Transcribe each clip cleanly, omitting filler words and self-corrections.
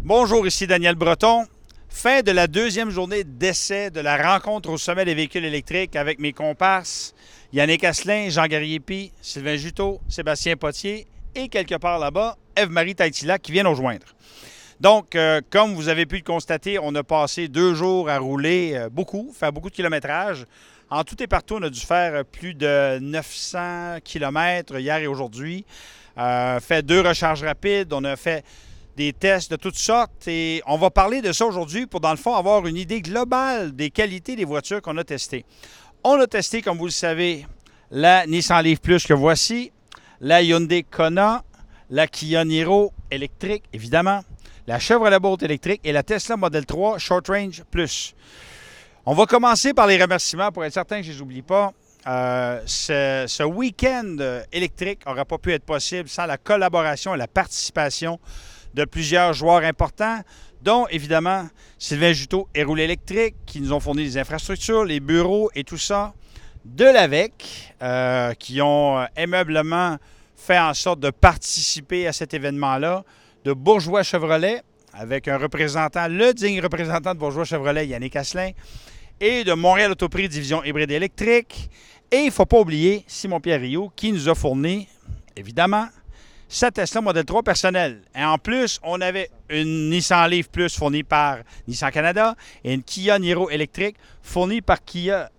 Bonjour, ici Daniel Breton. Fin de la deuxième journée d'essai de la rencontre au sommet des véhicules électriques avec mes comparses Yannick Asselin, Jean Gariepi, Sylvain Juteau, Sébastien Potier et quelque part là-bas, Ève-Marie Taitila qui vient nous rejoindre. Donc, comme vous avez pu le constater, on a passé 2 jours à rouler faire beaucoup de kilométrage. En tout et partout, on a dû faire plus de 900 km hier et aujourd'hui. Fait 2 recharges rapides, on a fait des tests de toutes sortes et on va parler de ça aujourd'hui pour, dans le fond, avoir une idée globale des qualités des voitures qu'on a testées. On a testé, comme vous le savez, la Nissan Leaf Plus que voici, la Hyundai Kona, la Kia Niro électrique, évidemment, la Chevrolet Bolt électrique et la Tesla Model 3 Short Range Plus. On va commencer par les remerciements pour être certain que je ne les oublie pas. Ce week-end électrique n'aurait pas pu être possible sans la collaboration et la participation de plusieurs joueurs importants, dont évidemment Sylvain Juteau et Roulé Électrique, qui nous ont fourni les infrastructures, les bureaux et tout ça, de l'AVEC, qui ont aimablement fait en sorte de participer à cet événement-là, de Bourgeois Chevrolet, avec un représentant, le digne représentant de Bourgeois Chevrolet, Yannick Asselin, et de Montréal Autoprix Division Hybride Électrique. Et il ne faut pas oublier Simon-Pierre Rioux, qui nous a fourni, évidemment, sa Tesla Model 3 personnelle. Et en plus, on avait une Nissan Leaf Plus fournie par Nissan Canada et une Kia Niro électrique fournie par Kia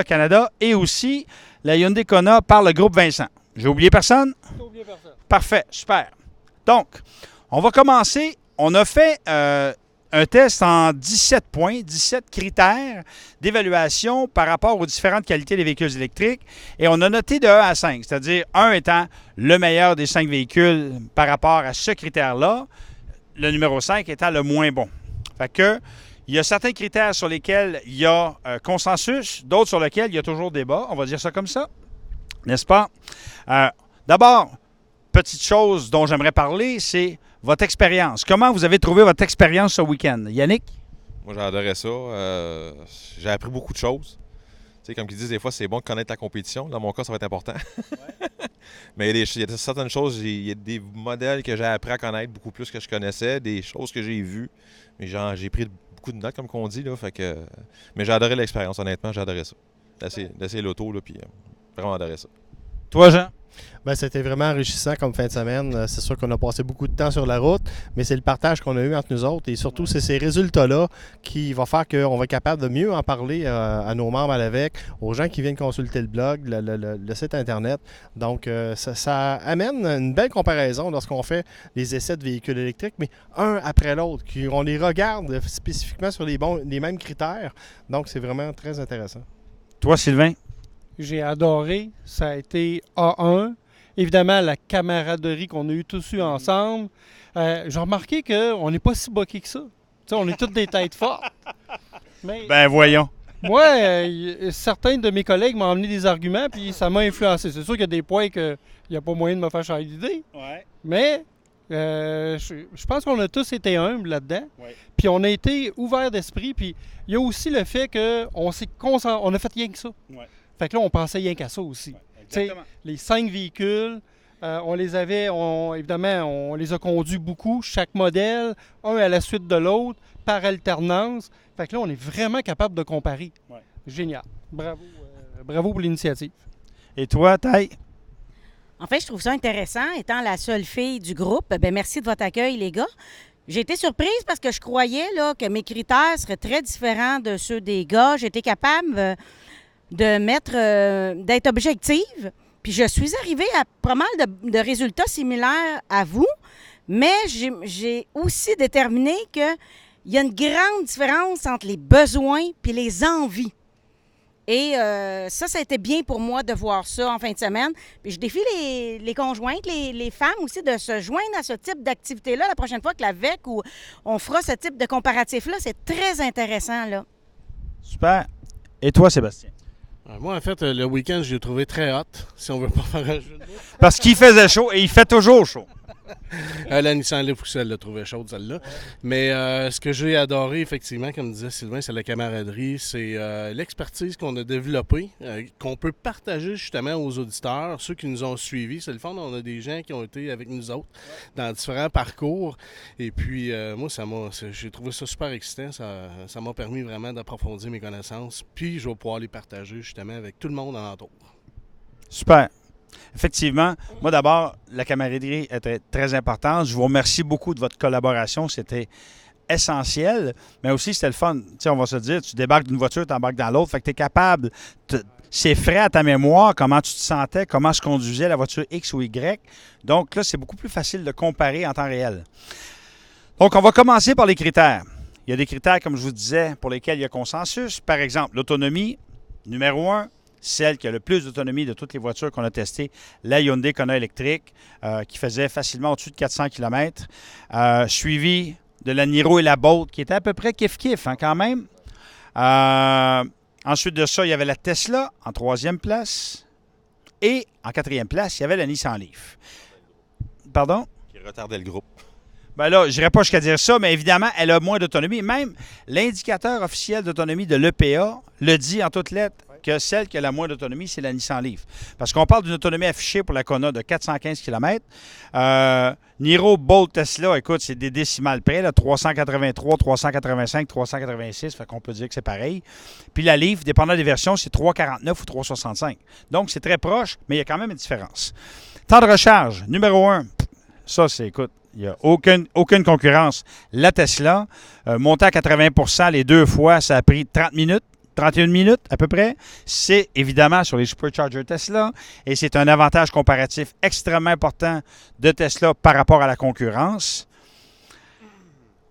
Canada et aussi la Hyundai Kona par le groupe Vincent. J'ai oublié personne? J'ai oublié personne. Parfait, super. Donc, on va commencer. On a fait un test en 17 points, 17 critères d'évaluation par rapport aux différentes qualités des véhicules électriques. Et on a noté de 1 à 5, c'est-à-dire 1 étant le meilleur des 5 véhicules par rapport à ce critère-là, le numéro 5 étant le moins bon. Fait que, il y a certains critères sur lesquels il y a consensus, d'autres sur lesquels il y a toujours débat, on va dire ça comme ça, n'est-ce pas? D'abord, petite chose dont j'aimerais parler, c'est votre expérience. Comment vous avez trouvé votre expérience ce week-end? Yannick? Moi, j'ai adoré ça. J'ai appris beaucoup de choses. Tu sais, comme ils disent, des fois, c'est bon de connaître la compétition. Dans mon cas, ça va être important. Ouais. Mais il y a certaines choses, il y a des modèles que j'ai appris à connaître beaucoup plus que je connaissais, des choses que j'ai vues. Mais j'ai pris beaucoup de notes, comme on dit. Là, fait que, mais j'ai adoré l'expérience, honnêtement. J'ai adoré ça. D'essayer l'auto, là, puis vraiment adoré ça. Toi, Jean? Bien, c'était vraiment enrichissant comme fin de semaine. C'est sûr qu'on a passé beaucoup de temps sur la route, mais c'est le partage qu'on a eu entre nous autres. Et surtout, c'est ces résultats-là qui vont faire qu'on va être capable de mieux en parler à nos membres à l'AVEC, aux gens qui viennent consulter le blog, le site Internet. Donc, ça amène une belle comparaison lorsqu'on fait les essais de véhicules électriques, mais un après l'autre. On les regarde spécifiquement sur les mêmes critères. Donc, c'est vraiment très intéressant. Toi, Sylvain? J'ai adoré. Ça a été A1. Évidemment, la camaraderie qu'on a eu tous ensemble. J'ai remarqué qu'on n'est pas si boqués que ça. T'sais, on est tous des têtes fortes. Mais, ben voyons. Moi, certains de mes collègues m'ont amené des arguments, puis ça m'a influencé. C'est sûr qu'il y a des points qu'il n'y a pas moyen de me faire changer d'idée. Ouais. Mais je pense qu'on a tous été humbles là-dedans. Ouais. Puis on a été ouverts d'esprit. Puis il y a aussi le fait qu'on a fait rien que ça. Ouais. Fait que là, on pensait rien qu'à ça aussi. Ouais, les 5 véhicules, on les avait, évidemment, on les a conduits beaucoup, chaque modèle, un à la suite de l'autre, par alternance. Fait que là, on est vraiment capable de comparer. Ouais. Génial. Bravo pour l'initiative. Et toi, Taï? En fait, je trouve ça intéressant. Étant la seule fille du groupe, bien, merci de votre accueil, les gars. J'ai été surprise parce que je croyais là, que mes critères seraient très différents de ceux des gars. J'ai été capable d'être objective. Puis je suis arrivée à pas mal de résultats similaires à vous, mais j'ai aussi déterminé qu'il y a une grande différence entre les besoins et les envies. Et ça a été bien pour moi de voir ça en fin de semaine. Puis je défie les conjointes, les femmes aussi, de se joindre à ce type d'activité-là la prochaine fois que l'AVEC où on fera ce type de comparatif-là. C'est très intéressant, là. Super. Et toi, Sébastien? Moi, en fait, le week-end, je l'ai trouvé très hot, si on veut pas faire un jeu de mots. Parce qu'il faisait chaud et il fait toujours chaud. La Nissan Leaf aussi, elle l'a trouvée chaude, celle-là. Mais ce que j'ai adoré, effectivement, comme disait Sylvain, c'est la camaraderie, c'est l'expertise qu'on a développée, qu'on peut partager justement aux auditeurs, ceux qui nous ont suivis. C'est le fun, on a des gens qui ont été avec nous autres dans différents parcours. Et puis, moi, j'ai trouvé ça super excitant. Ça m'a permis vraiment d'approfondir mes connaissances. Puis, je vais pouvoir les partager justement avec tout le monde alentour. Super. Effectivement, moi d'abord, la camaraderie était très importante. Je vous remercie beaucoup de votre collaboration. C'était essentiel, mais aussi c'était le fun. Tu sais, on va se dire, tu débarques d'une voiture, tu embarques dans l'autre, fait que tu es capable, c'est frais à ta mémoire, comment tu te sentais, comment se conduisait la voiture X ou Y. Donc là, c'est beaucoup plus facile de comparer en temps réel. Donc, on va commencer par les critères. Il y a des critères, comme je vous disais, pour lesquels il y a consensus. Par exemple, l'autonomie, numéro 1, celle qui a le plus d'autonomie de toutes les voitures qu'on a testées, la Hyundai Kona électrique, qui faisait facilement au-dessus de 400 km, suivi de la Niro et la Bolt, qui était à peu près kiff-kiff, hein, quand même. Ensuite de ça, il y avait la Tesla en 3e place. Et en 4e place, il y avait la Nissan Leaf. Pardon? Qui retardait le groupe. Ben là, je n'irai pas jusqu'à dire ça, mais évidemment, elle a moins d'autonomie. Même l'indicateur officiel d'autonomie de l'EPA le dit en toutes lettres que celle qui a la moins d'autonomie, c'est la Nissan Leaf. Parce qu'on parle d'une autonomie affichée pour la Kona de 415 km. Niro, Bolt, Tesla, écoute, c'est des décimales près, là, 383, 385, 386, fait qu'on peut dire que c'est pareil. Puis la Leaf, dépendant des versions, c'est 349 ou 365. Donc, c'est très proche, mais il y a quand même une différence. Temps de recharge, numéro 1, ça, c'est, écoute, il n'y a aucune concurrence. La Tesla, montée à 80 % les deux fois, ça a pris 30 minutes. 31 minutes à peu près. C'est évidemment sur les Superchargers Tesla et c'est un avantage comparatif extrêmement important de Tesla par rapport à la concurrence.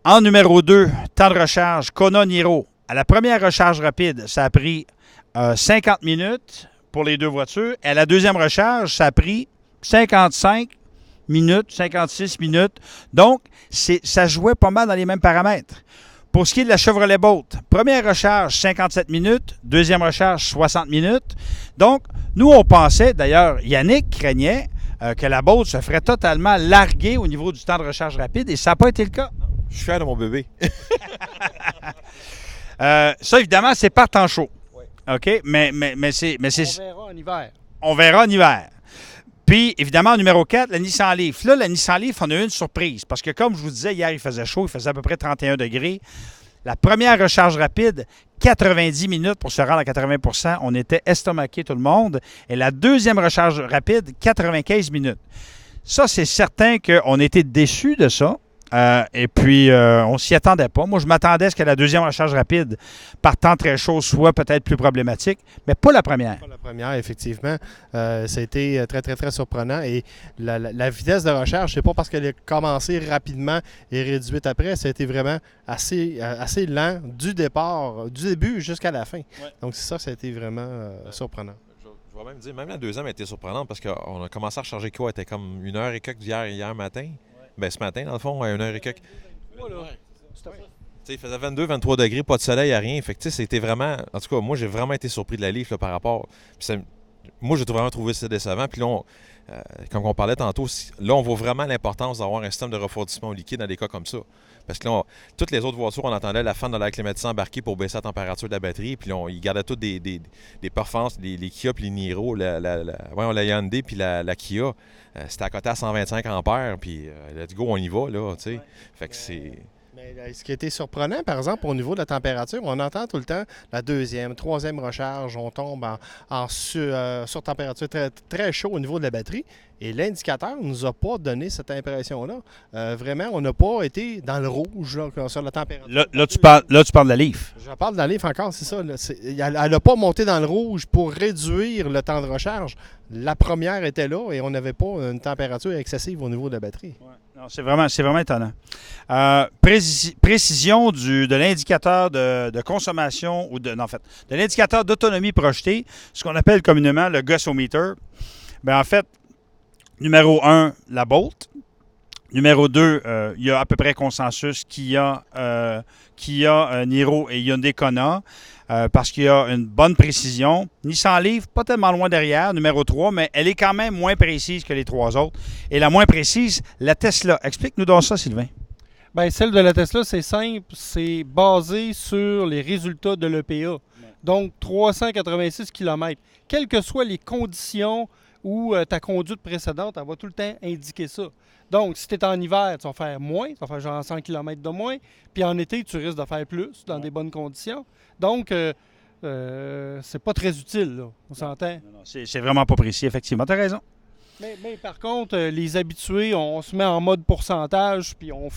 En numéro 2, temps de recharge, Kona Niro. À la première recharge rapide, ça a pris 50 minutes pour les deux voitures. Et à la deuxième recharge, ça a pris 55 minutes, 56 minutes. Donc, ça jouait pas mal dans les mêmes paramètres. Pour ce qui est de la Chevrolet Bolt, première recharge, 57 minutes. Deuxième recharge, 60 minutes. Donc, nous, on pensait, d'ailleurs, Yannick craignait que la Bolt se ferait totalement larguer au niveau du temps de recharge rapide et ça n'a pas été le cas. Je suis fier de mon bébé. Ça, évidemment, c'est par temps chaud. Oui. OK? Mais c'est... On verra en hiver. On verra en hiver. Puis, évidemment, numéro 4, la Nissan Leaf. Là, la Nissan Leaf, on a eu une surprise. Parce que, comme je vous disais, hier, il faisait chaud. Il faisait à peu près 31 degrés. La première recharge rapide, 90 minutes pour se rendre à 80 %. On était estomaqué tout le monde. Et la deuxième recharge rapide, 95 minutes. Ça, c'est certain qu'on était déçus de ça. Et puis, on ne s'y attendait pas. Moi, je m'attendais à ce que la deuxième recharge rapide, par temps très chaud, soit peut-être plus problématique, mais pas la première. Pas la première, effectivement. Ça a été très, très, très surprenant. Et la vitesse de recharge, c'est pas parce qu'elle a commencé rapidement et réduite après. Ça a été vraiment assez lent du début jusqu'à la fin. Ouais. Donc, c'est ça a été vraiment surprenant. Je vais même dire, même la deuxième a été surprenante parce qu'on a commencé à recharger quoi? Elle était comme 1 heure et quelques hier matin. Bien, ce matin, dans le fond, à 1 heure et quelques. Voilà. Il faisait 22, 23 degrés, pas de soleil, rien. Fait que c'était vraiment. En tout cas, moi, j'ai vraiment été surpris de la Leaf là, par rapport. Moi, j'ai vraiment trouvé ça décevant. Puis là, comme on parlait tantôt, là, on voit vraiment l'importance d'avoir un système de refroidissement au liquide dans des cas comme ça. Parce que là, toutes les autres voitures, on entendait la fan de l'air climatisé embarquer pour baisser la température de la batterie. Puis là, ils gardaient toutes des performances, les Kia puis les Niro, la Hyundai puis la Kia. C'était à côté à 125 ampères. Puis let's go, on y va, là, tu sais. Fait que c'est... Mais ce qui était surprenant, par exemple, au niveau de la température, on entend tout le temps la deuxième, troisième recharge, on tombe en sur-température très, très chaud au niveau de la batterie. Et l'indicateur ne nous a pas donné cette impression-là. Vraiment, on n'a pas été dans le rouge là, sur la température. Là, tu parles de la Leaf. Je parle de la Leaf encore, c'est ça. Elle n'a pas monté dans le rouge pour réduire le temps de recharge. La première était là et on n'avait pas une température excessive au niveau de la batterie. Ouais. Non, c'est vraiment étonnant. Précision de l'indicateur de consommation ou de l'indicateur d'autonomie projetée, ce qu'on appelle communément le Gussometer. Bien, en fait, numéro 1, la Bolt. Numéro 2, il y a à peu près consensus Kia, Niro et Hyundai Kona parce qu'il y a une bonne précision. Nissan Leaf, pas tellement loin derrière, numéro 3, mais elle est quand même moins précise que les 3 autres. Et la moins précise, la Tesla. Explique-nous donc ça, Sylvain. Bien, celle de la Tesla, c'est simple. C'est basé sur les résultats de l'EPA. Donc, 386 km. Quelles que soient les conditions ou ta conduite précédente, elle va tout le temps indiquer ça. Donc, si tu es en hiver, tu vas faire moins, tu vas faire genre 100 km de moins. Puis en été, tu risques de faire plus dans des bonnes conditions. Donc, c'est pas très utile, là. On s'entend? Non, c'est vraiment pas précis, effectivement. Tu as raison. Mais par contre, les habitués, on se met en mode pourcentage, puis on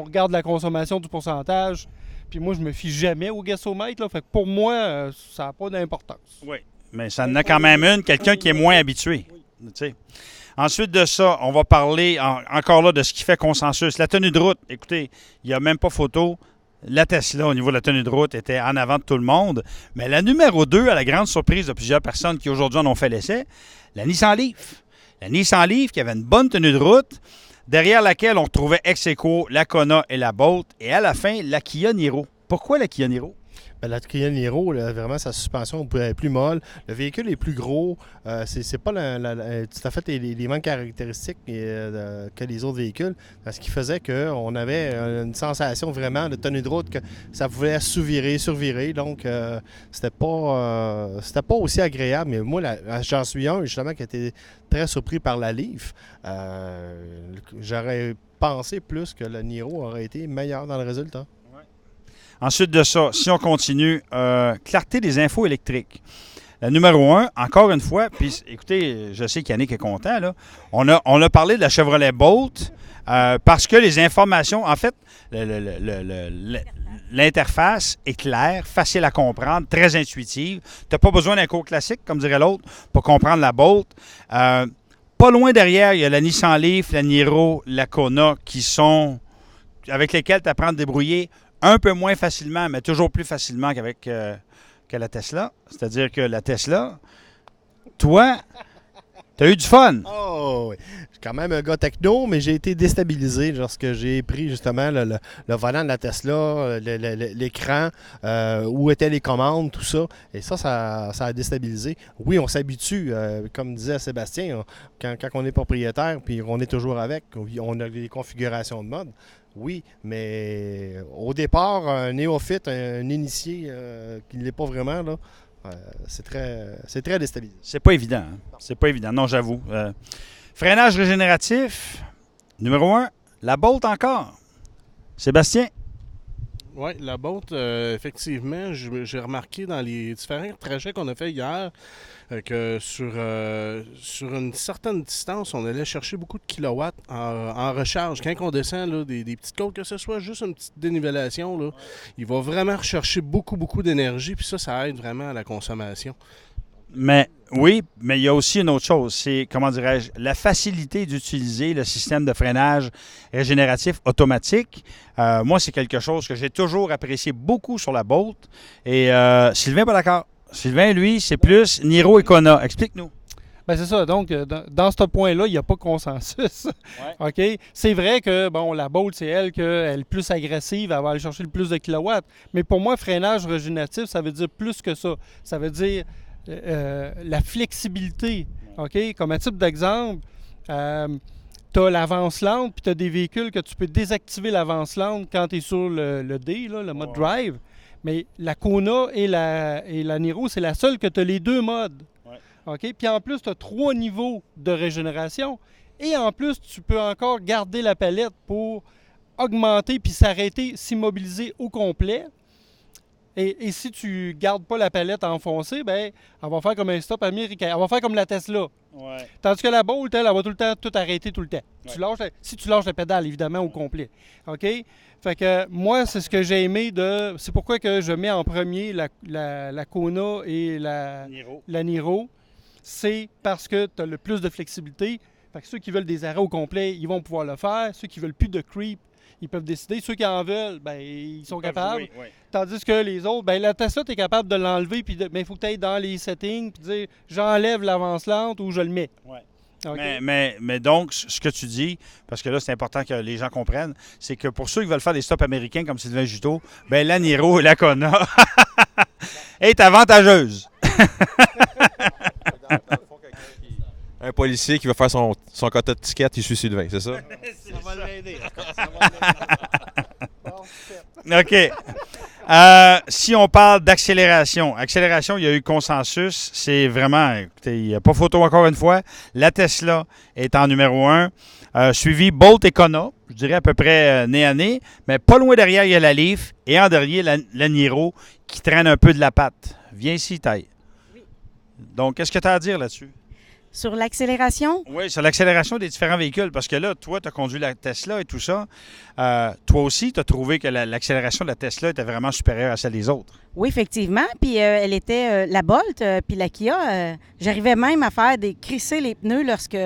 regarde la consommation du pourcentage. Puis moi, je me fie jamais au gassomètre, là. Fait que pour moi, ça n'a pas d'importance. Oui, mais ça en a quand même une, quelqu'un qui est moins habitué. Tu sais. Ensuite de ça, on va parler encore là de ce qui fait consensus. La tenue de route, écoutez, il n'y a même pas photo. La Tesla, au niveau de la tenue de route, était en avant de tout le monde. Mais la numéro 2, à la grande surprise de plusieurs personnes qui aujourd'hui en ont fait l'essai, la Nissan Leaf. La Nissan Leaf qui avait une bonne tenue de route, derrière laquelle on retrouvait ex-aequo, la Kona et la Bolt, et à la fin, la Kia Niro. Pourquoi la Kia Niro? Ben, la Kia Niro, là, vraiment, sa suspension est plus molle. Le véhicule est plus gros. C'est pas tout à fait les mêmes caractéristiques que les autres véhicules. Ce qui faisait qu'on avait une sensation vraiment de tenue de route que ça pouvait sous-virer, survirer. Donc, c'était pas aussi agréable. Mais moi, j'en suis un, justement, qui a été très surpris par la Leaf. J'aurais pensé plus que la Niro aurait été meilleure dans le résultat. Ensuite de ça, si on continue, clarté des infos électriques. La numéro 1, encore une fois, puis écoutez, je sais qu'Yannick est content, là. On a parlé de la Chevrolet Bolt parce que les informations, en fait, l'interface est claire, facile à comprendre, très intuitive. Tu n'as pas besoin d'un cours classique, comme dirait l'autre, pour comprendre la Bolt. Pas loin derrière, il y a la Nissan Leaf, la Niro, la Kona, avec lesquelles tu apprends à te débrouiller un peu moins facilement, mais toujours plus facilement que la Tesla. C'est-à-dire que la Tesla, toi, tu as eu du fun. Oh, oui. Je suis quand même un gars techno, mais j'ai été déstabilisé lorsque j'ai pris justement le volant de la Tesla, l'écran, où étaient les commandes, tout ça. Et ça a déstabilisé. Oui, on s'habitue, comme disait Sébastien, quand on est propriétaire, puis on est toujours avec, on a des configurations de mode. Oui, mais au départ, un néophyte, un initié qui ne l'est pas vraiment, là, c'est très déstabilisant. C'est pas évident. Hein? C'est pas évident. Non, j'avoue. Freinage régénératif, numéro 1, la Bolt encore. Sébastien? Oui, la Bolt, effectivement, j'ai remarqué dans les différents trajets qu'on a fait hier que sur une certaine distance, on allait chercher beaucoup de kilowatts en recharge. Quand on descend là, des petites côtes, que ce soit juste une petite dénivellation, là, il va vraiment rechercher beaucoup d'énergie, puis ça aide vraiment à la consommation. Mais oui, mais il y a aussi une autre chose, c'est, comment dirais-je, la facilité d'utiliser le système de freinage régénératif automatique. Moi, c'est quelque chose que j'ai toujours apprécié beaucoup sur la Bolt. Et Sylvain, pas d'accord. Sylvain, lui, c'est plus Niro et Kona. Explique-nous. Bien, c'est ça. Donc, dans ce point-là, il n'y a pas de consensus. Ouais. OK? C'est vrai que, bon, la Bolt, c'est elle est plus agressive, elle va aller chercher le plus de kilowatts. Mais pour moi, freinage régénératif, ça veut dire plus que ça. Ça veut dire la flexibilité. OK? Comme un type d'exemple, tu as l'avance lente, puis tu as des véhicules que tu peux désactiver l'avance lente quand tu es sur le D, là, le mode drive. Mais la Kona et la Niro, c'est la seule que tu as les deux modes. Ouais. OK? Puis en plus, tu as 3 niveaux de régénération. Et en plus, tu peux encore garder la palette pour augmenter puis s'arrêter, s'immobiliser au complet. Et si tu gardes pas la palette enfoncée, ben, elle va faire comme un stop américain. Elle va faire comme la Tesla. Ouais. Tandis que la Bolt, elle va tout le temps tout arrêter tout le temps. Ouais. Si tu lâches la pédale, évidemment, au complet. OK? Fait que moi, c'est ce que j'ai aimé c'est pourquoi que je mets en premier la Kona et la Niro. C'est parce que tu as le plus de flexibilité. Fait que ceux qui veulent des arrêts au complet, ils vont pouvoir le faire. Ceux qui veulent plus de creep, ils peuvent décider. Ceux qui en veulent, ben, ils sont capables. Oui. Tandis que les autres, ben, la Tesla, tu es capable de l'enlever, mais il faut que tu ailles dans les settings et dire j'enlève l'avance lente ou je le mets. Ouais. OK. Mais donc, ce que tu dis, parce que là, c'est important que les gens comprennent, c'est que pour ceux qui veulent faire des stops américains comme Sylvain Juteau, ben la Niro et la Kona est avantageuse. Un policier qui va faire son quota de ticket, il suit Sylvain, c'est ça? Ça va l'aider. OK. Si on parle d'accélération, il y a eu consensus. C'est vraiment, écoutez, il n'y a pas photo encore une fois. La Tesla est en numéro 1, suivi Bolt et Kona, je dirais à peu près nez à nez, mais pas loin derrière, il y a la Leaf et en dernier, la Niro qui traîne un peu de la patte. Viens ici, Taille. Donc, qu'est-ce que tu as à dire là-dessus? Sur l'accélération, Oui, sur l'accélération des différents véhicules, parce que là, toi, tu as conduit la Tesla et tout ça. Toi aussi, tu as trouvé que l'accélération de la Tesla était vraiment supérieure à celle des autres. oui, effectivement. Puis elle était la Bolt, puis la Kia. J'arrivais même à faire crisser les pneus lorsque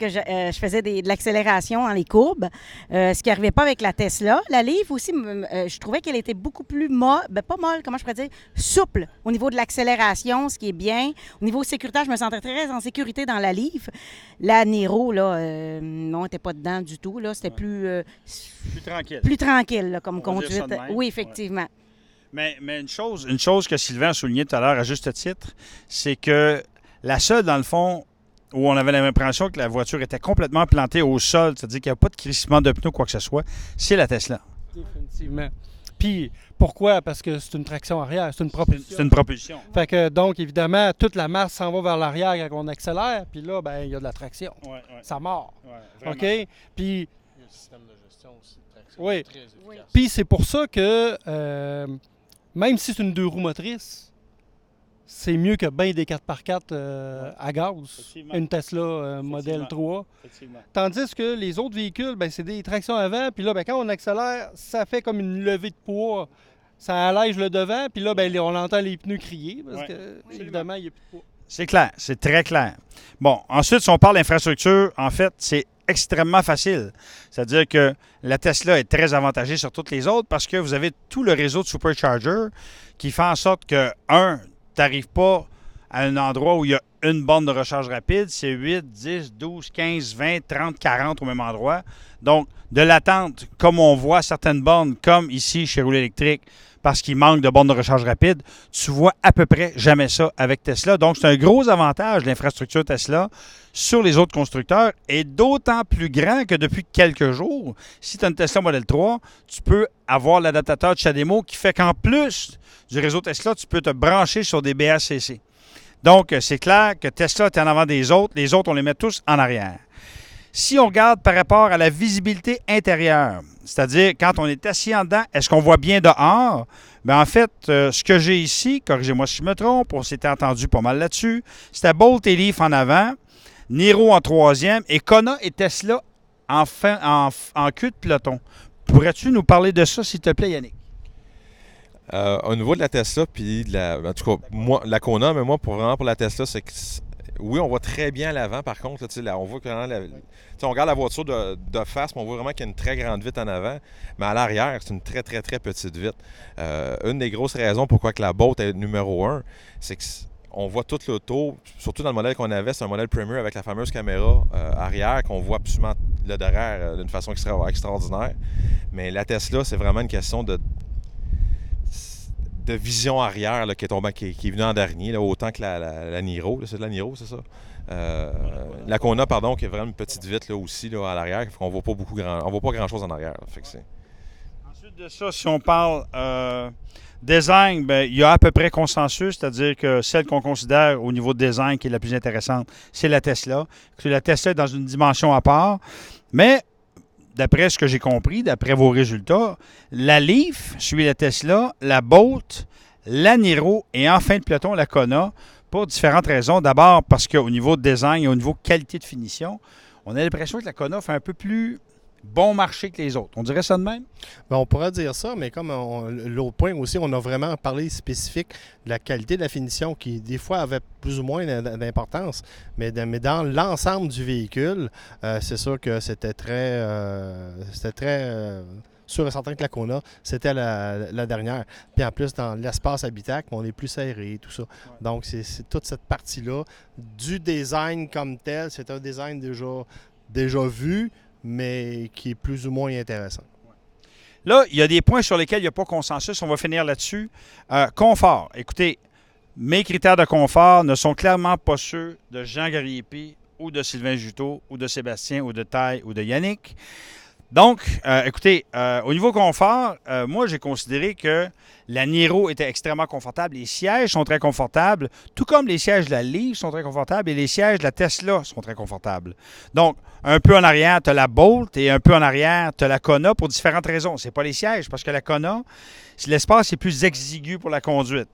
je faisais de l'accélération dans les courbes, ce qui n'arrivait pas avec la Tesla. La Leaf aussi, je trouvais qu'elle était beaucoup plus pas molle, comment je pourrais dire, souple au niveau de l'accélération, ce qui est bien. Au niveau sécuritaire, je me sentais très en sécurité dans la Leaf. La Niro, là, non, elle n'était pas dedans du tout. Là, c'était Plus tranquille. plus tranquille là, comme On va dire ça conduite. de même. Oui, effectivement. Mais une chose que Sylvain a souligné tout à l'heure à juste titre, c'est que la seule, dans le fond, où on avait l'impression que la voiture était complètement plantée au sol, c'est-à-dire qu'il n'y a pas de crissement de pneus ou quoi que ce soit, c'est la Tesla. Définitivement. Puis, pourquoi? Parce que c'est une traction arrière, c'est une propulsion. C'est une propulsion. Fait que, donc, évidemment, toute la masse s'en va vers l'arrière quand on accélère, puis là, ben il y a de la traction. Ouais, Ça mord. vraiment. OK? Puis, Il y a le système de gestion aussi de traction Oui. très efficace. Oui. puis c'est pour ça que, même si c'est une 2 roues motrices, c'est mieux que bien des 4x4 à gaz, Effectivement. une Tesla modèle 3. Effectivement. Tandis que les autres véhicules, ben, c'est des tractions avant, puis là, ben, quand on accélère, ça fait comme une levée de poids. Ça allège le devant, puis là, ben, on entend les pneus crier, parce Ouais, que, absolument. évidemment, il n'y a plus de poids. C'est clair, c'est très clair. Bon, ensuite, si on parle d'infrastructure, en fait, c'est extrêmement facile. C'est-à-dire que la Tesla est très avantagée sur toutes les autres parce que vous avez tout le réseau de supercharger qui fait en sorte que, tu n'arrives pas à un endroit où il y a une borne de recharge rapide, c'est 8, 10, 12, 15, 20, 30, 40 au même endroit. Donc, de l'attente, comme on voit certaines bornes, comme ici chez Roulé électrique, parce qu'il manque de bornes de recharge rapide, tu vois à peu près jamais ça avec Tesla. Donc, c'est un gros avantage, l'infrastructure Tesla, sur les autres constructeurs, et d'autant plus grand que depuis quelques jours, si tu as une Tesla Model 3, tu peux avoir l'adaptateur de CHAdeMO qui fait qu'en plus du réseau Tesla, tu peux te brancher sur des BACC. Donc, c'est clair que Tesla est en avant des autres. Les autres, on les met tous en arrière. Si on regarde par rapport à la visibilité intérieure, c'est-à-dire quand on est assis en dedans, est-ce qu'on voit bien dehors? Bien, en fait, ce que j'ai ici, corrigez-moi si je me trompe, on s'était entendu pas mal là-dessus, c'était Bolt et Leaf en avant, Niro en troisième et Kona et Tesla en queue de peloton. Pourrais-tu nous parler de ça, s'il te plaît, Yannick? Au niveau de la Tesla, puis en tout cas, moi, la Kona, mais moi, vraiment pour la Tesla, c'est que oui, on voit très bien à l'avant, par contre. Là, on voit que on regarde la voiture de face, mais on voit vraiment qu'il y a une très grande vitre en avant. Mais à l'arrière, c'est une très, très, très petite vitre. Une des grosses raisons pourquoi que la Bolt est numéro 1, c'est qu'on voit toute l'auto, surtout dans le modèle qu'on avait, c'est un modèle Premier avec la fameuse caméra arrière qu'on voit absolument le derrière d'une façon extraordinaire. Mais la Tesla, c'est vraiment une question de vision arrière là, qui est venue en dernier, là, autant que la Niro. Là, c'est de la Niro, c'est ça? La Kona, pardon, qui est vraiment une petite vitre là, aussi là, à l'arrière. On ne voit pas grand-chose en arrière. Là, fait que Ensuite de ça, si on parle design, ben, il y a à peu près consensus, c'est-à-dire que celle qu'on considère au niveau de design qui est la plus intéressante, c'est la Tesla. La Tesla est dans une dimension à part, mais d'après ce que j'ai compris, d'après vos résultats, la Leaf suit la Tesla, la Bolt, la Niro et en fin de peloton, la Kona, pour différentes raisons. D'abord parce qu'au niveau de design et au niveau qualité de finition, on a l'impression que la Kona fait un peu plus bon marché que les autres. On dirait ça de même? Bien, on pourrait dire ça, mais comme l'autre point aussi, on a vraiment parlé spécifique de la qualité de la finition qui, des fois, avait plus ou moins d'importance. Mais dans l'ensemble du véhicule, c'est sûr que c'était très sûr et certain que la Kona, c'était la dernière. Puis en plus, dans l'espace habitacle, on est plus serré, tout ça. Ouais. Donc, c'est toute cette partie-là du design comme tel. C'est un design déjà vu, mais qui est plus ou moins intéressant. Là, il y a des points sur lesquels il n'y a pas consensus. On va finir là-dessus. Confort. Écoutez, mes critères de confort ne sont clairement pas ceux de Jean Gariepi ou de Sylvain Juteau ou de Sébastien ou de Ty ou de Yannick. Donc, écoutez, au niveau confort, moi, j'ai considéré que la Niro était extrêmement confortable. Les sièges sont très confortables, tout comme les sièges de la Leaf sont très confortables et les sièges de la Tesla sont très confortables. Donc, un peu en arrière, tu as la Bolt et un peu en arrière, tu as la Kona pour différentes raisons. Ce n'est pas les sièges, parce que la Kona, l'espace est plus exigu pour la conduite.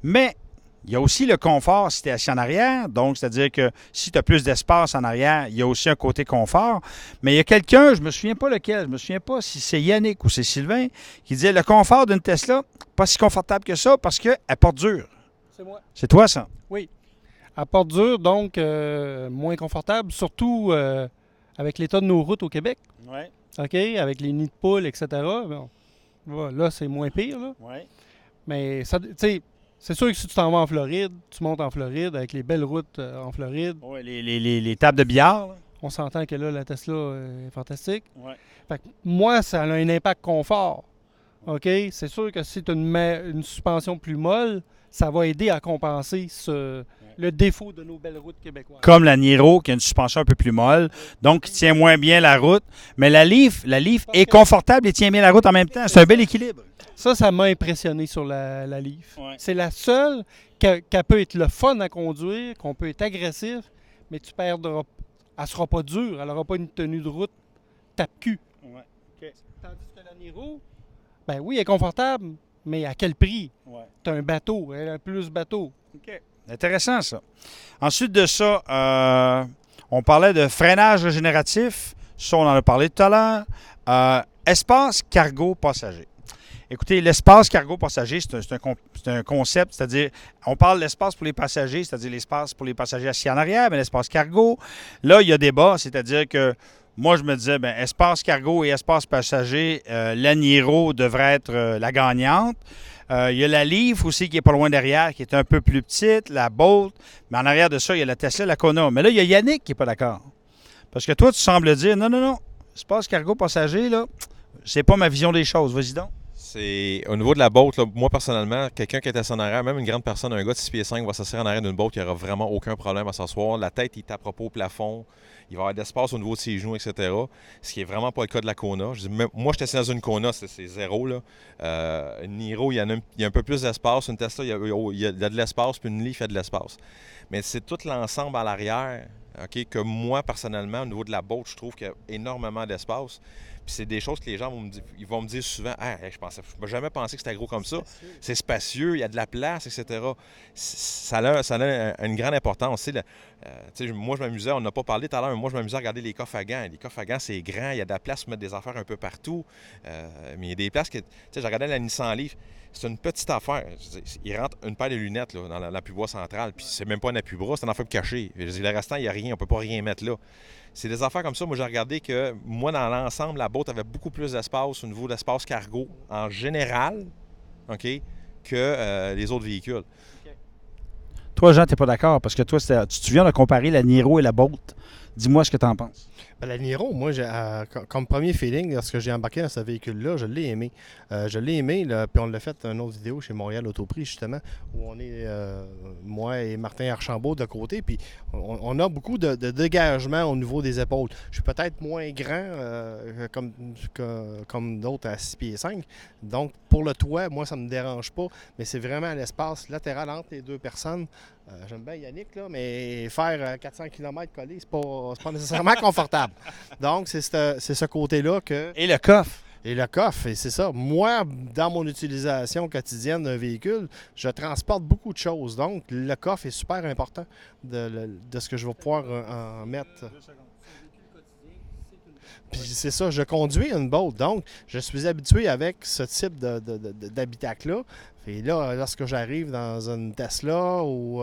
Mais il y a aussi le confort si tu es assis en arrière. Donc, c'est-à-dire que si tu as plus d'espace en arrière, il y a aussi un côté confort. Mais il y a quelqu'un, je ne me souviens pas lequel, je ne me souviens pas si c'est Yannick ou c'est Sylvain, qui disait le confort d'une Tesla, pas si confortable que ça parce qu'elle porte dur. C'est moi. C'est toi, ça? Oui. Elle porte dur, donc moins confortable, surtout avec l'état de nos routes au Québec. Oui. OK? Avec les nids de poules, etc. Bon, là, c'est moins pire, là. Oui. Mais, tu sais, c'est sûr que si tu t'en vas en Floride, tu montes en Floride avec les belles routes en Floride. Oui, les tables de billard. Là. On s'entend que là, la Tesla est fantastique. Ouais. Fait que moi, ça a un impact confort. OK? C'est sûr que si tu as une suspension plus molle, ça va aider à compenser le défaut de nos belles routes québécoises. Comme la Niro, qui a une suspension un peu plus molle, donc qui tient moins bien la route. Mais la Leaf est confortable et tient bien la route en même temps. C'est un bel équilibre. Ça m'a impressionné sur la Leaf. Ouais. C'est la seule qu'elle peut être le fun à conduire, qu'on peut être agressif, mais tu perdras. Elle sera pas dure, elle n'aura pas une tenue de route tape-cul. Ouais. Okay. Tandis que la Niro, ben oui, elle est confortable, mais à quel prix? Ouais. Tu as un bateau, elle a plus bateau. OK. Intéressant, ça. Ensuite de ça, on parlait de freinage régénératif. Ça, on en a parlé tout à l'heure. Espace cargo passager. Écoutez, l'espace cargo passager, c'est un concept, c'est-à-dire, on parle de l'espace pour les passagers, c'est-à-dire l'espace pour les passagers assis en arrière, mais l'espace cargo, là, il y a débat, c'est-à-dire que moi, je me disais, bien, espace cargo et espace passager, la Niro devrait être la gagnante. Il y a la Leaf aussi qui est pas loin derrière, qui est un peu plus petite, la Bolt, mais en arrière de ça, il y a la Tesla, la Kona. Mais là, il y a Yannick qui n'est pas d'accord. Parce que toi, tu sembles dire, non, espace cargo passager, là, c'est pas ma vision des choses. Vas-y donc. C'est au niveau de la boat, là, moi personnellement, quelqu'un qui est assis en arrière, même une grande personne, un gars de 6 pieds 5 va s'asseoir en arrière d'une boat, il n'y aura vraiment aucun problème à s'asseoir. La tête, il tapera pas au plafond, il va y avoir de l'espace au niveau de ses genoux, etc. Ce qui n'est vraiment pas le cas de la Kona. Je dis, moi, je suis assis dans une Kona, c'est zéro. Là. Une Niro, il y a un peu plus d'espace. Une Tesla, il y a de l'espace, puis une Leaf, il y a de l'espace. Mais c'est tout l'ensemble à l'arrière, okay, que moi, personnellement, au niveau de la boat, je trouve qu'il y a énormément d'espace. Puis c'est des choses que les gens vont me dire souvent. Ah, je n'ai jamais pensé que c'était gros comme ça. C'est spacieux, il y a de la place, etc. Ça a une grande importance. Moi, je m'amusais, on n'a pas parlé tout à l'heure, mais moi, je m'amusais à regarder les coffres à gants. Les coffres à gants, c'est grand, il y a de la place pour mettre des affaires un peu partout. Mais il y a des places que. Je regardais la Nissan Leaf. C'est une petite affaire. Il rentre une paire de lunettes là, dans l'appui-bois central, puis c'est même pas un appui-bras, c'est un affaire caché. Le restant, il n'y a rien, on ne peut pas rien mettre là. C'est des affaires comme ça. Moi, j'ai regardé que, moi, dans l'ensemble, la boat avait beaucoup plus d'espace au niveau de l'espace cargo, en général, OK, que les autres véhicules. Okay. Toi, Jean, tu n'es pas d'accord, parce que toi, tu viens de comparer la Niro et la Bolt. Dis-moi ce que tu en penses. Ben, la Niro, moi, comme premier feeling, lorsque j'ai embarqué dans ce véhicule-là, je l'ai aimé. Là, puis on l'a fait une autre vidéo chez Montréal Autoprix, justement, où on est, moi et Martin Archambault de côté, puis on a beaucoup de dégagement au niveau des épaules. Je suis peut-être moins grand comme d'autres à 6 pieds 5, donc pour le toit, moi, ça ne me dérange pas, mais c'est vraiment l'espace latéral entre les deux personnes. J'aime bien Yannick, là, mais faire 400 km collé, c'est pas nécessairement confortable. Donc, c'est ce côté-là que... Et le coffre. Et le coffre, et c'est ça. Moi, dans mon utilisation quotidienne d'un véhicule, je transporte beaucoup de choses. Donc, le coffre est super important de ce que je vais pouvoir en mettre. Puis c'est ça, je conduis une Bolt, donc je suis habitué avec ce type d'habitacle-là. Et là, lorsque j'arrive dans une Tesla ou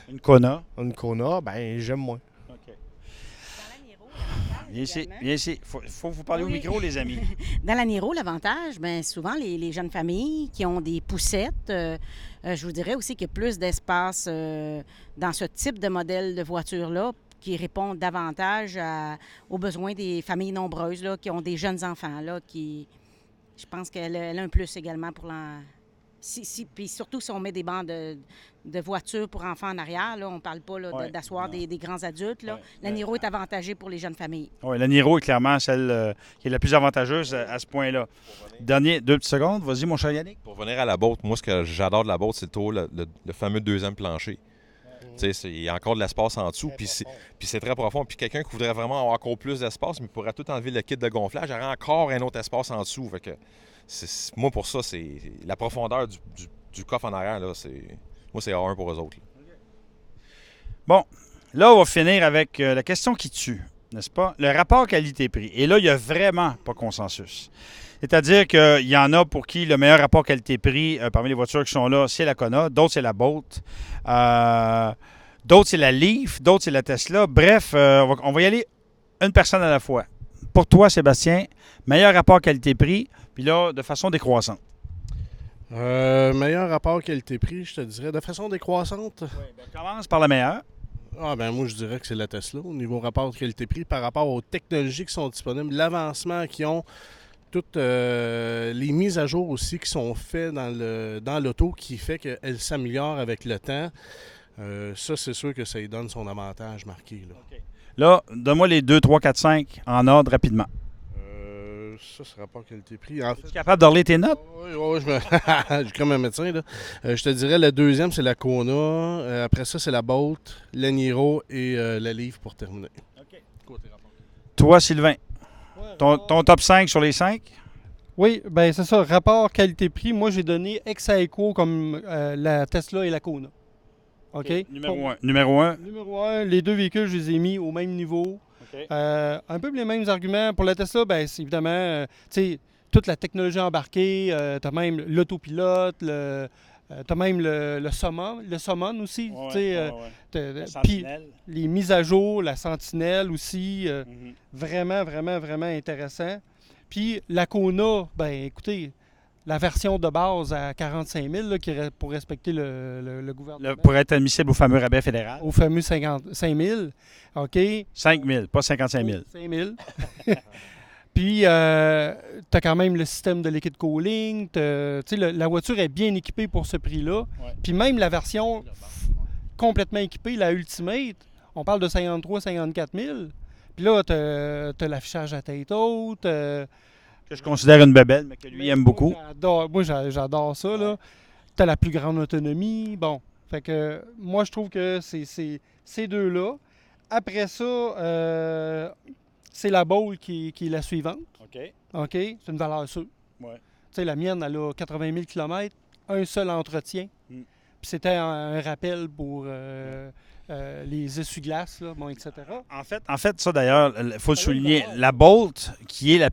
une Kona, ben j'aime moins. Dans la Niro, Viens ici, également. viens ici. Faut vous parler au Oui. micro, les amis. Dans la Niro, l'avantage, bien souvent, les jeunes familles qui ont des poussettes, je vous dirais aussi qu'il y a plus d'espace dans ce type de modèle de voiture-là qui répond davantage aux besoins des familles nombreuses là, qui ont des jeunes enfants. Là, je pense qu'elle a un plus également pour puis surtout si on met des bancs de voitures pour enfants en arrière, là, on ne parle pas là, Ouais, d'asseoir non. des grands adultes. Là. Ouais. La Niro est avantagée pour les jeunes familles. Oui, la Niro est clairement celle qui est la plus avantageuse à ce point-là. Dernier, 2 petites secondes. Vas-y, mon cher Yannick. Pour venir à la boat, moi, ce que j'adore de la boat, c'est le fameux deuxième plancher. Tu sais, il y a encore de l'espace en dessous, puis c'est très profond. Puis quelqu'un qui voudrait vraiment avoir encore plus d'espace, mais pourrait tout enlever le kit de gonflage, il y aurait encore un autre espace en dessous. Fait que moi, pour ça, c'est la profondeur du coffre en arrière, là, moi, c'est A1 pour eux autres. Là. Bon, là, on va finir avec la question qui tue, n'est-ce pas? Le rapport qualité-prix. Et là, il n'y a vraiment pas consensus. C'est-à-dire qu'il y en a pour qui le meilleur rapport qualité-prix parmi les voitures qui sont là, c'est la Kona, d'autres, c'est la Bolt, d'autres, c'est la Leaf, d'autres, c'est la Tesla. Bref, on va y aller une personne à la fois. Pour toi, Sébastien, meilleur rapport qualité-prix, puis là, de façon décroissante. Meilleur rapport qualité-prix, je te dirais, de façon décroissante. On commence par la meilleure. Ah ben moi je dirais que c'est la Tesla au niveau rapport qualité-prix par rapport aux technologies qui sont disponibles, l'avancement qu'ils ont, toutes les mises à jour aussi qui sont faites dans l'auto qui fait qu'elle s'améliore avec le temps. Ça, c'est sûr que ça lui donne son avantage marqué. Là, donne-moi les 2, 3, 4, 5 en ordre rapidement. Ça, c'est rapport qualité-prix. En fait, Es-tu capable d'orler tes notes? oui, je suis comme un médecin. Là. Je te dirais, le deuxième, c'est la Kona. Après ça, c'est la Bolt, la Niro et la Leaf pour terminer. Côté rapport. Toi, Sylvain, ton top 5 sur les 5? Oui, ben c'est ça. Rapport qualité-prix, moi, j'ai donné ex-aequo comme la Tesla et la Kona. OK? Numéro 1. Numéro 1. Numéro 1, les deux véhicules, je les ai mis au même niveau. OK. Un peu les mêmes arguments. Pour la Tesla, ben, c'est évidemment, tu sais, toute la technologie embarquée. Tu as même l'autopilote, tu as même le Summon aussi. tu sais, puis les mises à jour, la Sentinelle aussi. Vraiment, vraiment, vraiment intéressant. Puis la Kona, ben écoutez, la version de base à 45 000 là, pour respecter le gouvernement. Pour être admissible au fameux rabais fédéral. Au fameux 55 000. OK? 5 000, pas 55 000. 5 000. Puis, tu as quand même le système de liquid cooling. La voiture est bien équipée pour ce prix-là. Ouais. Puis même la version complètement équipée, la Ultimate, on parle de 53 54 000. Puis là, tu as l'affichage à tête haute. Que je considère une bébelle, mais que lui aime beaucoup. Moi, j'adore ça. Là. Tu as la plus grande autonomie. Bon, fait que moi, je trouve que c'est ces deux-là. Après ça, c'est la Bolt qui est la suivante. OK? C'est une valeur sûre. Ouais. Tu sais, la mienne, elle a 80 000 km, un seul entretien. Puis c'était un rappel pour les essuie-glaces, là, bon, etc. En fait, ça d'ailleurs, il faut le souligner, la Bolt, qui est la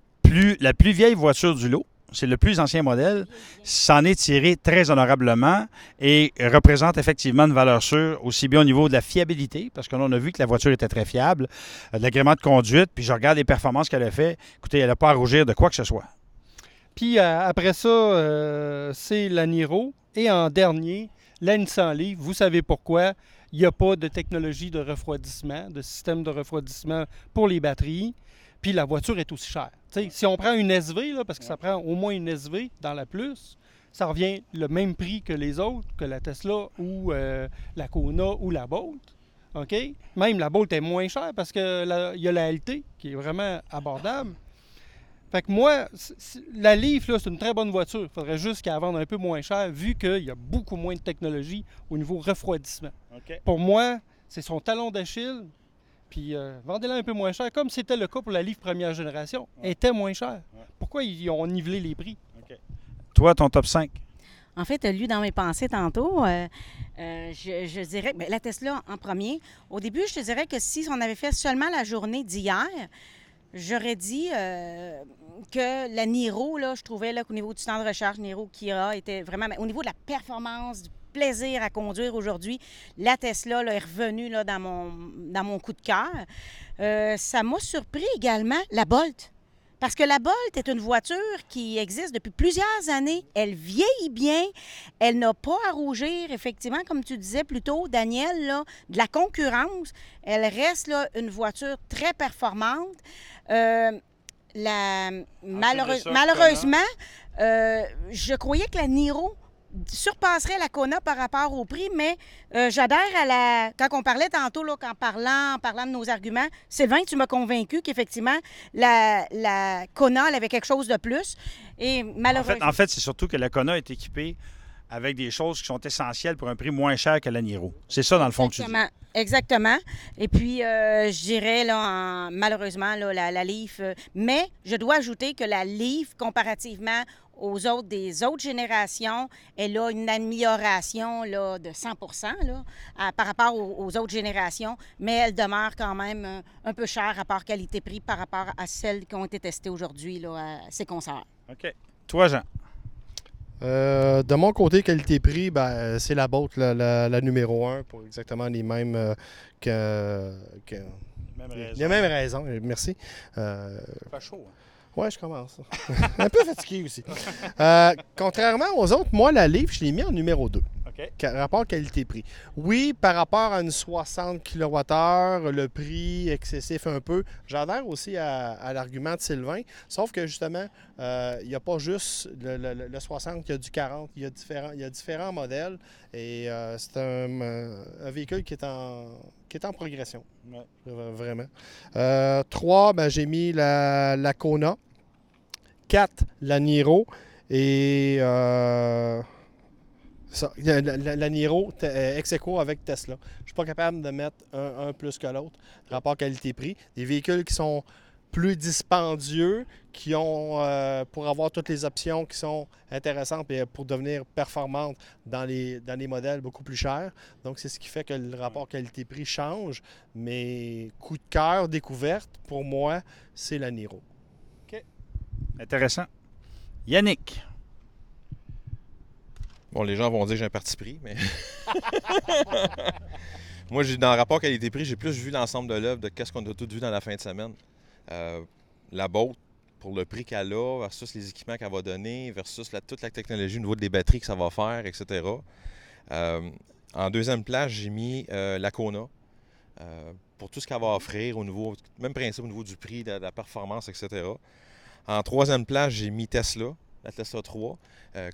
plus vieille voiture du lot, c'est le plus ancien modèle, s'en est tiré très honorablement et représente effectivement une valeur sûre, aussi bien au niveau de la fiabilité, parce que là, on a vu que la voiture était très fiable, de l'agrément de conduite, puis je regarde les performances qu'elle a fait. Écoutez, elle n'a pas à rougir de quoi que ce soit. Puis après ça, c'est la Niro. Et en dernier, la Nissan Leaf. Vous savez pourquoi. Il n'y a pas de technologie de refroidissement, de système de refroidissement pour les batteries. Puis la voiture est aussi chère. T'sais, si on prend une SV, là, parce que ça prend au moins une SV dans la plus, ça revient le même prix que les autres, que la Tesla ou la Kona ou la Bolt. OK? Même la Bolt est moins chère parce qu'il y a la LT qui est vraiment abordable. Fait que moi, la Leaf, là, c'est une très bonne voiture. Il faudrait juste qu'elle vende un peu moins cher vu qu'il y a beaucoup moins de technologie au niveau refroidissement. Pour moi, c'est son talon d'Achille. Puis vendez-la un peu moins cher, comme c'était le cas pour la Leaf première génération. Elle était moins chère. Pourquoi ils ont nivelé les prix? Toi, ton top 5? En fait, lu dans mes pensées tantôt, je dirais bien, la Tesla en premier. Au début, je te dirais que si on avait fait seulement la journée d'hier, j'aurais dit que la Niro, là, je trouvais là, qu'au niveau du temps de recharge, Niro Kia était vraiment... Au niveau de la performance, du plaisir à conduire aujourd'hui. La Tesla là, est revenue là, dans mon coup de cœur. Ça m'a surpris également la Bolt. Parce que la Bolt est une voiture qui existe depuis plusieurs années. Elle vieillit bien. Elle n'a pas à rougir, effectivement, comme tu disais plus tôt, Daniel, là, de la concurrence. Elle reste là, une voiture très performante. Malheureusement, je croyais que la Niro surpasserait la Kona par rapport au prix, mais j'adhère à quand on parlait tantôt, là, en parlant de nos arguments, Sylvain, tu m'as convaincu qu'effectivement, la Kona, elle avait quelque chose de plus. Et malheureusement... En fait, c'est surtout que la Kona est équipée avec des choses qui sont essentielles pour un prix moins cher que la Niro. C'est ça, dans le fond, que tu dis. Exactement. Et puis, je dirais, là, malheureusement, là, la Leaf... mais je dois ajouter que la Leaf, comparativement des autres générations, elle a une amélioration là, de 100 là, par rapport aux autres générations, mais elle demeure quand même un peu chère rapport qualité-prix par rapport à celles qui ont été testées aujourd'hui là, à ses concerts. OK. Toi, Jean? De mon côté, qualité-prix, c'est la Bolt, la numéro 1, pour exactement les mêmes les mêmes raisons. Merci. Pas chaud, hein? Ouais, je commence. Un peu fatigué aussi. Contrairement aux autres, moi, la Leaf, je l'ai mis en numéro 2. OK. Rapport qualité-prix. Oui, par rapport à une 60 kWh, le prix excessif un peu. J'adhère aussi à l'argument de Sylvain, sauf que justement, il n'y a pas juste le 60, il y a du 40, il y a différents modèles et c'est un véhicule qui est en progression. Ouais. Vraiment. 3, j'ai mis la Kona. 4, la Niro. Et la Niro ex-aequo avec Tesla. Je ne suis pas capable de mettre un plus que l'autre. Rapport qualité-prix. Des véhicules qui sont plus dispendieux, qui ont pour avoir toutes les options qui sont intéressantes et pour devenir performantes dans les modèles beaucoup plus chers. Donc, c'est ce qui fait que le rapport qualité-prix change. Mais coup de cœur, découverte, pour moi, c'est la Niro. OK. Intéressant. Yannick? Bon, les gens vont dire que j'ai un parti pris, mais... Moi, dans le rapport qualité-prix, j'ai plus vu l'ensemble de l'œuvre de qu'est-ce qu'on a tout vu dans la fin de semaine. La Bolt, pour le prix qu'elle a, versus les équipements qu'elle va donner, versus toute la technologie au niveau des batteries que ça va faire, etc. En deuxième place, j'ai mis la Kona. Pour tout ce qu'elle va offrir, même principe au niveau du prix, de la performance, etc. En troisième place, j'ai mis Tesla. La Tesla 3.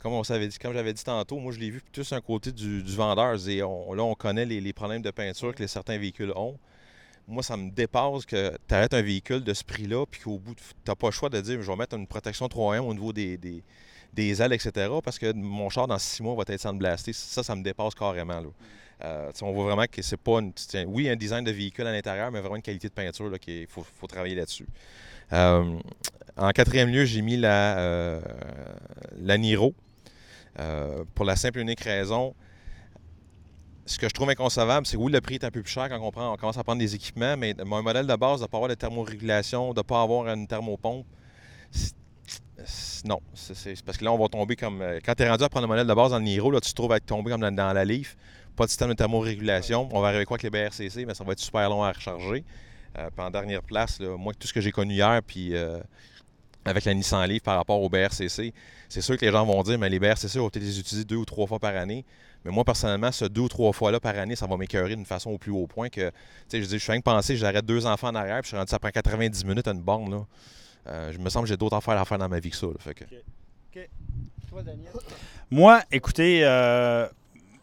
Comme j'avais dit tantôt, moi je l'ai vu plus un côté du vendeur. Et là, on connaît les problèmes de peinture que certains véhicules ont. Moi, ça me dépasse que tu arrêtes un véhicule de ce prix-là, puis qu'au bout, tu n'as pas le choix de dire je vais mettre une protection 3M au niveau des ailes, etc. Parce que mon char, dans 6 mois, va être sandblasté. Ça me dépasse carrément. Là. On voit vraiment que c'est pas un design de véhicule à l'intérieur, mais vraiment une qualité de peinture qu'il faut travailler là-dessus. En quatrième lieu, j'ai mis la Niro. Pour la simple et unique raison, ce que je trouve inconcevable, c'est que oui, le prix est un peu plus cher quand on commence à prendre des équipements, mais un modèle de base de ne pas avoir de thermorégulation, de ne pas avoir une thermopompe, non. C'est parce que là, on va tomber comme... Quand tu es rendu à prendre un modèle de base dans le Niro, là, tu te trouves à tomber comme dans la Leaf. Pas de système de thermorégulation. On va arriver quoi avec les BRCC, mais ça va être super long à recharger. Puis en dernière place, là, moi, tout ce que j'ai connu hier, puis avec la Nissan Leaf par rapport au BRCC, c'est sûr que les gens vont dire, mais les BRCC, on va peut-être les utiliser 2 ou 3 fois par année. Mais moi, personnellement, ce 2 ou 3 fois-là par année, ça va m'écœurer d'une façon au plus haut point que, je suis rien que penser, j'arrête 2 enfants en arrière, puis je suis rendu, ça prend 90 minutes à une borne, là. Je me semble que j'ai d'autres affaires à faire dans ma vie que ça, là, fait que... OK. Toi, Daniel? Moi, écoutez, ça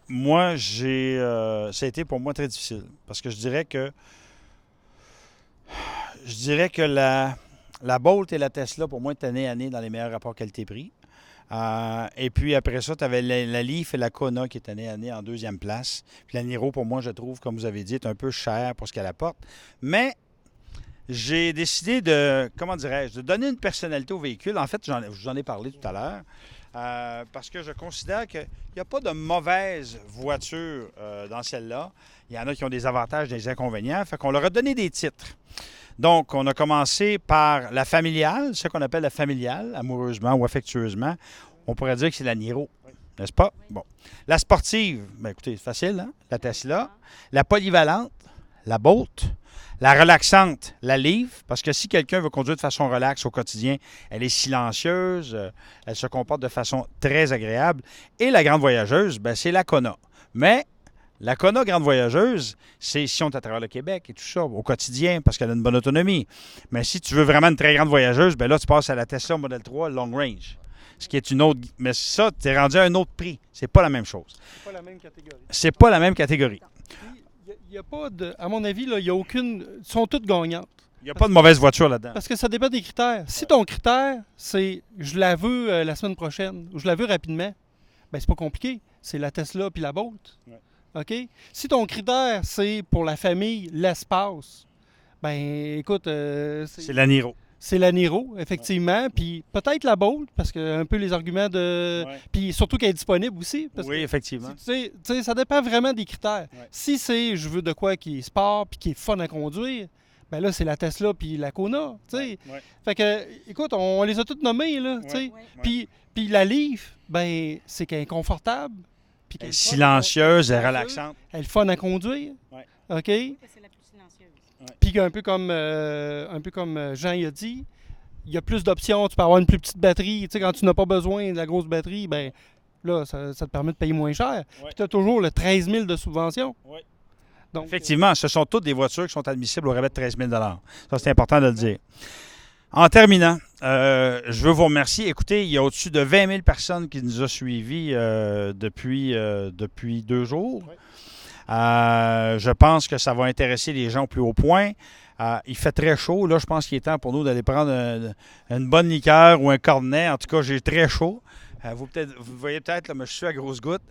a été pour moi très difficile. Parce que je dirais que la Bolt et la Tesla, pour moi, étaient année à année dans les meilleurs rapports qualité-prix. Et puis après ça, tu avais la Leaf et la Kona qui étaient année à année en deuxième place. Puis la Niro, pour moi, je trouve, comme vous avez dit, est un peu chère pour ce qu'elle apporte. Mais j'ai décidé de donner une personnalité au véhicule. En fait, je vous en ai parlé tout à l'heure. Parce que je considère qu'il n'y a pas de mauvaise voiture dans celle-là. Il y en a qui ont des avantages, des inconvénients. Fait qu'on leur a donné des titres. Donc, on a commencé par la familiale, ce qu'on appelle la familiale, amoureusement ou affectueusement. On pourrait dire que c'est la Niro. n'est-ce pas? Bon. La sportive, bien écoutez, c'est facile, hein? La Tesla. La polyvalente, la Bolt. La relaxante, la Leaf, parce que si quelqu'un veut conduire de façon relaxe au quotidien, elle est silencieuse, elle se comporte de façon très agréable. Et la grande voyageuse, ben, c'est la Kona. Mais la Kona grande voyageuse, c'est si on est à travers le Québec et tout ça, au quotidien, parce qu'elle a une bonne autonomie. Mais si tu veux vraiment une très grande voyageuse, ben là, tu passes à la Tesla Model 3 Long Range. Ce qui est une autre. Mais ça, tu es rendu à un autre prix. C'est pas la même chose. C'est pas la même catégorie. C'est pas la même catégorie. Il n'y a pas de. À mon avis, il n'y a aucune. Ils sont toutes gagnantes. Il n'y a pas de mauvaise voiture là-dedans. Parce que ça dépend des critères. Si ton critère, c'est je la veux la semaine prochaine ou je la veux rapidement, ben c'est pas compliqué. C'est la Tesla puis la Bolt. Ouais. OK? Si ton critère, c'est pour la famille, l'espace, ben écoute, C'est la Niro. c'est la Niro, effectivement. Puis peut-être la Bolt, parce que un peu les arguments de. Ouais. Puis surtout qu'elle est disponible aussi. Parce Oui, que, effectivement. tu sais, ça dépend vraiment des critères. Ouais. Si c'est je veux de quoi qui est sport puis qui est fun à conduire, ben là, c'est la Tesla puis la Kona, tu sais. Ouais. Fait que, écoute, on les a toutes nommées, là, tu sais. Ouais. Puis la Leaf, ben, c'est qu'elle est confortable. Puis Elle qu'elle est est fun silencieuse, elle est à- relaxante. Elle est fun à conduire. Ouais. OK? C'est la plus silencieuse. Puis un peu comme Jean y a dit, il y a plus d'options. Tu peux avoir une plus petite batterie. Tu sais, quand tu n'as pas besoin de la grosse batterie, ben là, ça te permet de payer moins cher. Puis tu as toujours le 13 000 de subvention. Ouais. Donc, Effectivement, ce sont toutes des voitures qui sont admissibles au rabais de 13 000 Ça, c'est important de le dire. En terminant, je veux vous remercier. Écoutez, il y a au-dessus de 20 000 personnes qui nous ont suivis depuis 2 jours. Je pense que ça va intéresser les gens au plus haut point. Il fait très chaud. Là, je pense qu'il est temps pour nous d'aller prendre une bonne liqueur ou un cornet. En tout cas, j'ai très chaud. Vous voyez peut-être, là, mais je suis à grosses gouttes.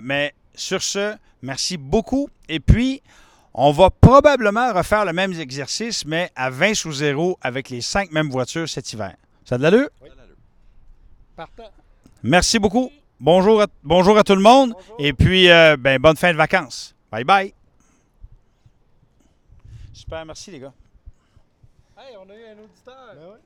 Mais sur ce, merci beaucoup. Et puis, on va probablement refaire le même exercice, mais à 20 sous zéro avec les 5 mêmes voitures cet hiver. Ça a de l'allure? Oui. partant. Merci beaucoup. Bonjour à tout le monde. Et puis, bonne fin de vacances. Bye bye. Super, merci les gars. Hey, on a eu un auditeur.